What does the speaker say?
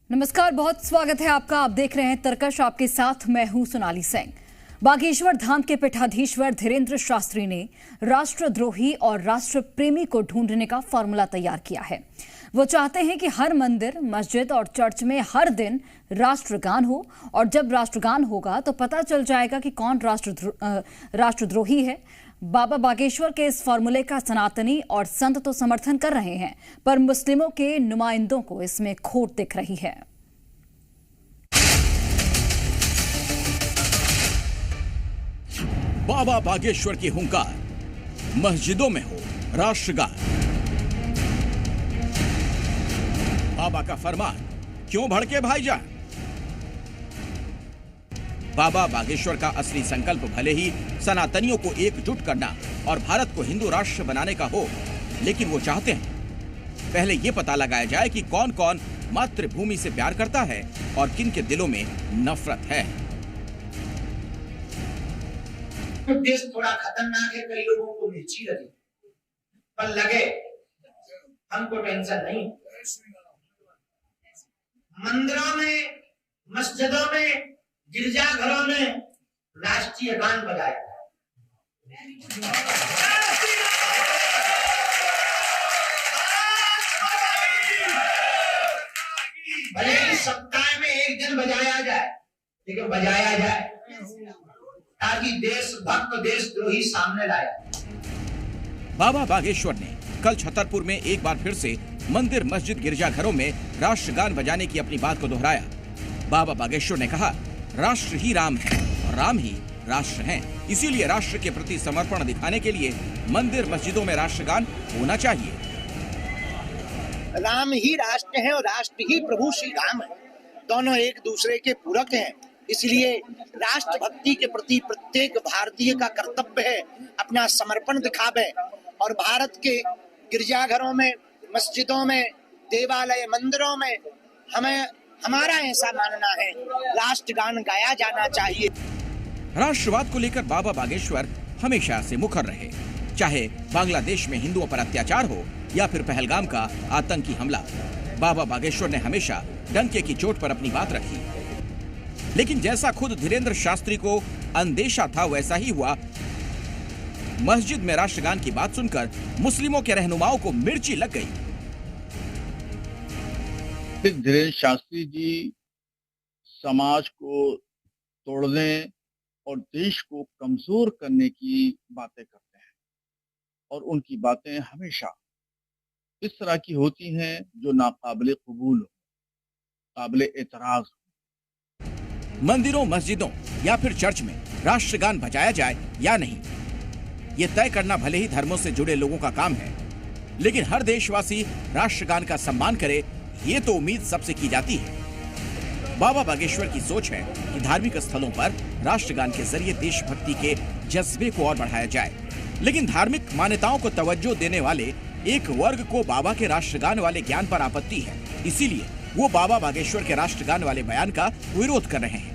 नमस्कार, बहुत स्वागत है आपका। आप देख रहे हैं तरकश, आपके साथ मैं हूं सोनाली सिंह। बागेश्वर धाम के पीठाधीश्वर धीरेन्द्र शास्त्री ने राष्ट्रद्रोही और राष्ट्र प्रेमी को ढूंढने का फॉर्मूला तैयार किया है। वो चाहते हैं कि हर मंदिर, मस्जिद और चर्च में हर दिन राष्ट्रगान हो, और जब राष्ट्रगान होगा तो पता चल जाएगा कि कौन राष्ट्रद्रोही है। बाबा बागेश्वर के इस फॉर्मूले का सनातनी और संत तो समर्थन कर रहे हैं, पर मुस्लिमों के नुमाइंदों को इसमें खोट दिख रही है। बाबा बागेश्वर की हुंकार, मस्जिदों में हो राष्ट्रगान। बाबा का फरमान, क्यों भड़के भाईजान। बाबा बागेश्वर का असली संकल्प भले ही सनातनियों को एकजुट करना और भारत को हिंदू राष्ट्र बनाने का हो, लेकिन वो चाहते हैं पहले ये पता लगाया जाए कि कौन कौन मातृभूमि से प्यार करता है और किन के दिलों में नफरत है। देश थोड़ा खतरनाक है, कई लोगों को मिर्ची लगे, पर लगे, हमको टेंशन नहीं। मंदिरों में, मस्जिदों में, गिरजाघरों में राष्ट्रीय गान बजाया। भले ही सप्ताह में एक दिन बजाया जाए, लेकिन बजाया जाए ताकि देशभक्त देशद्रोही सामने लाए। बाबा बागेश्वर ने कल छतरपुर में एक बार फिर से मंदिर, मस्जिद, गिरजाघरों में राष्ट्रगान बजाने की अपनी बात को दोहराया। बाबा बागेश्वर ने कहा, राष्ट्र ही राम है और राम ही राष्ट्र हैं। इसीलिए राष्ट्र के प्रति समर्पण दिखाने के लिए मंदिर, मस्जिदों में राष्ट्रगान होना चाहिए। राम ही राष्ट्र है और राष्ट्र ही प्रभु श्री राम है। दोनों एक दूसरे के पूरक हैं। इसलिए राष्ट्रभक्ति के प्रति प्रत्येक भारतीय का कर्तव्य है अपना समर्पण दिखावे, और भारत के गिरजाघरों में, मस्जिदों में, देवालय, मंदिरों में हमारा ऐसा मानना है, राष्ट्रगान गाया जाना चाहिए। राष्ट्रवाद को लेकर बाबा बागेश्वर हमेशा से मुखर रहे, चाहे बांग्लादेश में हिंदुओं पर अत्याचार हो या फिर पहलगाम का आतंकी हमला। बाबा बागेश्वर ने हमेशा डंके की चोट पर अपनी बात रखी। लेकिन जैसा खुद धीरेन्द्र शास्त्री को अंदेशा था, वैसा ही हुआ। मस्जिद में राष्ट्रगान की बात सुनकर मुस्लिमों के रहनुमाओं को मिर्ची लग गई। धीरेन्द्र शास्त्री जी समाज को तोड़ने और देश को कमजोर करने की बातें करते हैं, और उनकी बातें हमेशा इस तरह की होती हैं जो नाकाबिले कबूल हो, काबिले एतराज हो। मंदिरों, मस्जिदों या फिर चर्च में राष्ट्रगान बजाया जाए या नहीं, ये तय करना भले ही धर्मों से जुड़े लोगों का काम है, लेकिन हर देशवासी राष्ट्रगान का सम्मान करे, ये तो उम्मीद सबसे की जाती है। बाबा बागेश्वर की सोच है कि धार्मिक स्थलों पर राष्ट्रगान के जरिए देशभक्ति के जज्बे को और बढ़ाया जाए, लेकिन धार्मिक मान्यताओं को तवज्जो देने वाले एक वर्ग को बाबा के राष्ट्रगान वाले ज्ञान पर आपत्ति है। इसीलिए वो बाबा बागेश्वर के राष्ट्रगान वाले बयान का विरोध कर रहे हैं।